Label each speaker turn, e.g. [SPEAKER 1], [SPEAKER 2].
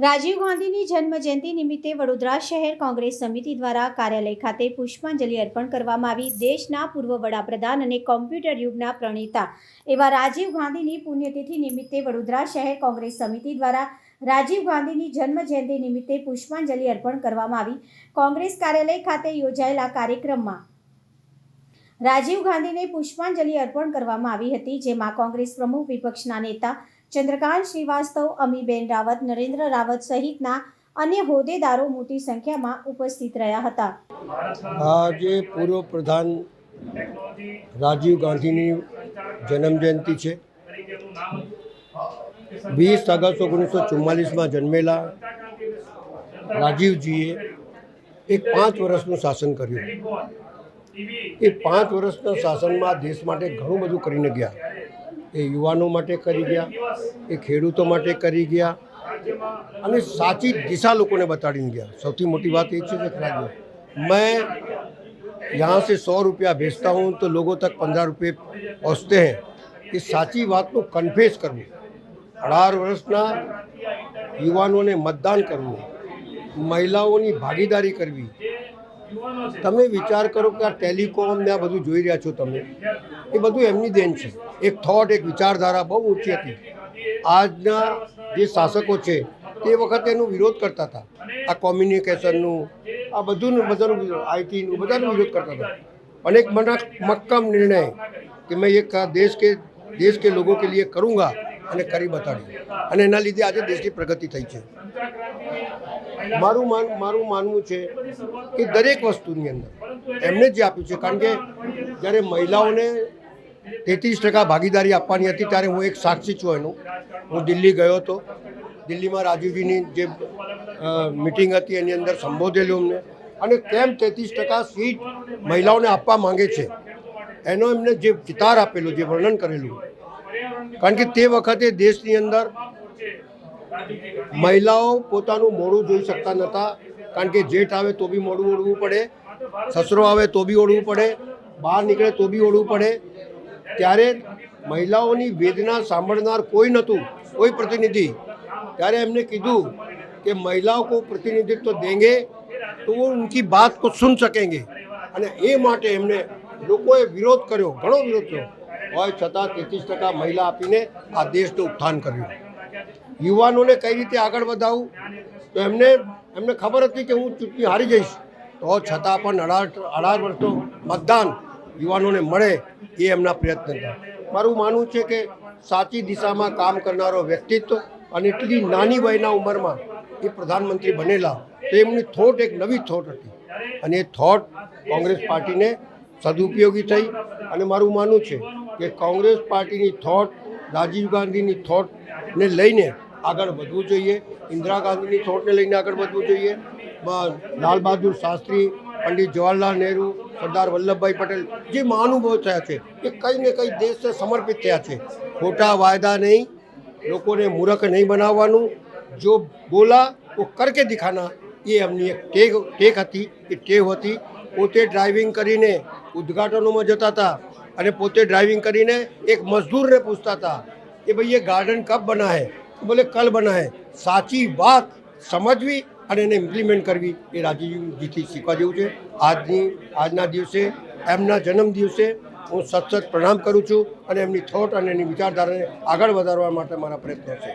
[SPEAKER 1] રાજીવ ગાંધીની જન્મજયંતિ નિમિત્તે વડોદરા શહેર કોંગ્રેસ સમિતિ દ્વારા કાર્યાલય ખાતે પુષ્પાંજલિ અર્પણ કરવામાં આવી। દેશના પૂર્વ વડાપ્રધાન અને કોમ્પ્યુટર યુગના પ્રણેતા એવા રાજીવ ગાંધીની પુણ્યતિથિ નિમિત્તે વડોદરા શહેર કોંગ્રેસ સમિતિ દ્વારા રાજીવ ગાંધીની જન્મજયંતિ નિમિત્તે પુષ્પાંજલિ અર્પણ કરવામાં આવી। કોંગ્રેસ કાર્યાલય ખાતે યોજાયેલા કાર્યક્રમમાં રાજીવ ગાંધીને પુષ્પાંજલિ અર્પણ કરવામાં આવી હતી, જેમાં કોંગ્રેસ પ્રમુખ, વિપક્ષના નેતા ચંદ્રકાंत श्रीवास्तव, अमीबेन रावत, नरेंद्र रावत सहितना अन्य होद्देदारो मोटी संख्यामां उपस्थित रह्या हता।
[SPEAKER 2] आज पूर्व प्रधान राजीव गांधीनी जन्मजयंति है। 20 ऑगस्ट 1944 में जन्मेला राजीवजीए एक 5 वर्षનું शासन કર્યું। એ 5 વર્ષના શાસનમાં દેશ માટે ઘણું બધું કરીને ગયા। એ યુવાનો માટે કરી ગયા, એ ખેડૂતો માટે કરી ગયા અને સાચી દિશા લોકોને બતાડીને ગયા। સૌથી મોટી વાત એ છે કે मैं यहाँ से 100 रुपया भेजता हूँ तो लोगों तक 15 रुपये पहुँचते हैं। ये साची बात को कन्फेस करવું, 18 વર્ષના યુવાનોને મતદાન કરવું, મહિલાઓની ભાગીદારી કરવી। તમે વિચાર કરો કે આ ટેલિકોમ ને આ બધું જોઈ રહ્યા છો તમે, એ બધું એમની દેન છે। એક થોટ, એક વિચારધારા બહુ ઊંચી હતી। આજના જે શાસકો છે તે વખતે એનો વિરોધ કરતા હતા। આ કોમ્યુનિકેશનનું, આ બધાનું આઈટીનું બધાનો વિરોધ કરતા હતા। અને એક મક્કમ निर्णय कि मैं ये देश के लोगों के लिए करूँगा અને કરી બતાડી, અને એના લીધે આજે દેશની પ્રગતિ થઈ છે। મારું માનવું છે કે દરેક વસ્તુની અંદર એમને જે આપ્યું છે, કારણ કે જ્યારે મહિલાઓને 33% ભાગીદારી આપવાની હતી ત્યારે હું એક સાક્ષી છું એનું। હું દિલ્હી ગયો હતો। દિલ્હીમાં રાજીવજીની જે મીટિંગ હતી એની અંદર સંબોધેલું અમને, અને કેમ 33% સીટ મહિલાઓને આપવા માંગે છે એનો એમને જે ચિતાર આપેલો, જે વર્ણન કરેલું, કારણ કે તે વખતે દેશની અંદર મહિલાઓ પોતાનું મોઢું જોઈ શકતા નહોતા, કારણ કે જેઠ આવે તો બી મોઢું ઓળવું પડે, સસરો આવે તો બી ઓળવું પડે, બહાર નીકળે તો બી ઓળવું પડે। ત્યારે મહિલાઓની વેદના સાંભળનાર કોઈ નહોતું, કોઈ પ્રતિનિધિ। ત્યારે એમને કીધું કે મહિલાઓ को प्रतिनिधित्व देंगे तो वो उनकी बात को सुन सकेंगे, અને એ માટે એમને લોકોએ વિરોધ કર્યો, ઘણો વિરોધ કર્યો। હોય છતાં 33% મહિલા આપીને આ દેશનું ઉત્થાન કર્યું। યુવાનોને કઈ રીતે આગળ વધાવું, તો એમને ખબર હતી કે હું ચૂંટણી હારી જઈશ, તો છતાં પણ 18 વર્ષનો મતદાન યુવાનોને મળે એ એમના પ્રયત્ન હતા। મારું માનવું છે કે સાચી દિશામાં કામ કરનારો વ્યક્તિત્વ, અને એટલી નાની વયના ઉંમરમાં એ પ્રધાનમંત્રી બનેલા, તો એમની થોટ એક નવી થોટ હતી, અને એ થોટ કોંગ્રેસ પાર્ટીને સદુપયોગી થઈ। અને મારું માનવું છે કે કોંગ્રેસ પાર્ટીની થોટ, રાજીવ ગાંધીની થોટને લઈને આગળ વધવું જોઈએ, ઇન્દિરા ગાંધીની થોટને લઈને આગળ વધવું જોઈએ। લાલ બહાદુર શાસ્ત્રી, પંડિત જવાહરલાલ નહેરુ, સરદાર વલ્લભભાઈ પટેલ જે મહાનુભાવો થયા છે એ કંઈ ને કંઈ દેશને સમર્પિત થયા છે। ખોટા વાયદા નહીં, લોકોને મૂર્ખ નહીં બનાવવાનું, જો બોલા वो करके दिखाना, ये એમની એક ટેક હતી, એ ટેવ હતી। પોતે ડ્રાઇવિંગ કરીને ઉદ્ઘાટનોમાં જતા હતા, અને પોતે ડ્રાઇવિંગ કરીને એક મજદૂરને પૂછતા હતા કે ભાઈ ये गार्डन कब बना है, तो बोले कल बना है। સાચી વાત સમજવી અને એને ઇમ્પ્લિમેન્ટ કરવી એ રાજીવજીથી શીખવા જેવું છે। આજના દિવસે, એમના જન્મ દિવસે હું સતત પ્રણામ કરું છું, અને એમની થોટ અને એની વિચારધારાને આગળ વધારવા માટે મારા પ્રયત્નો છે।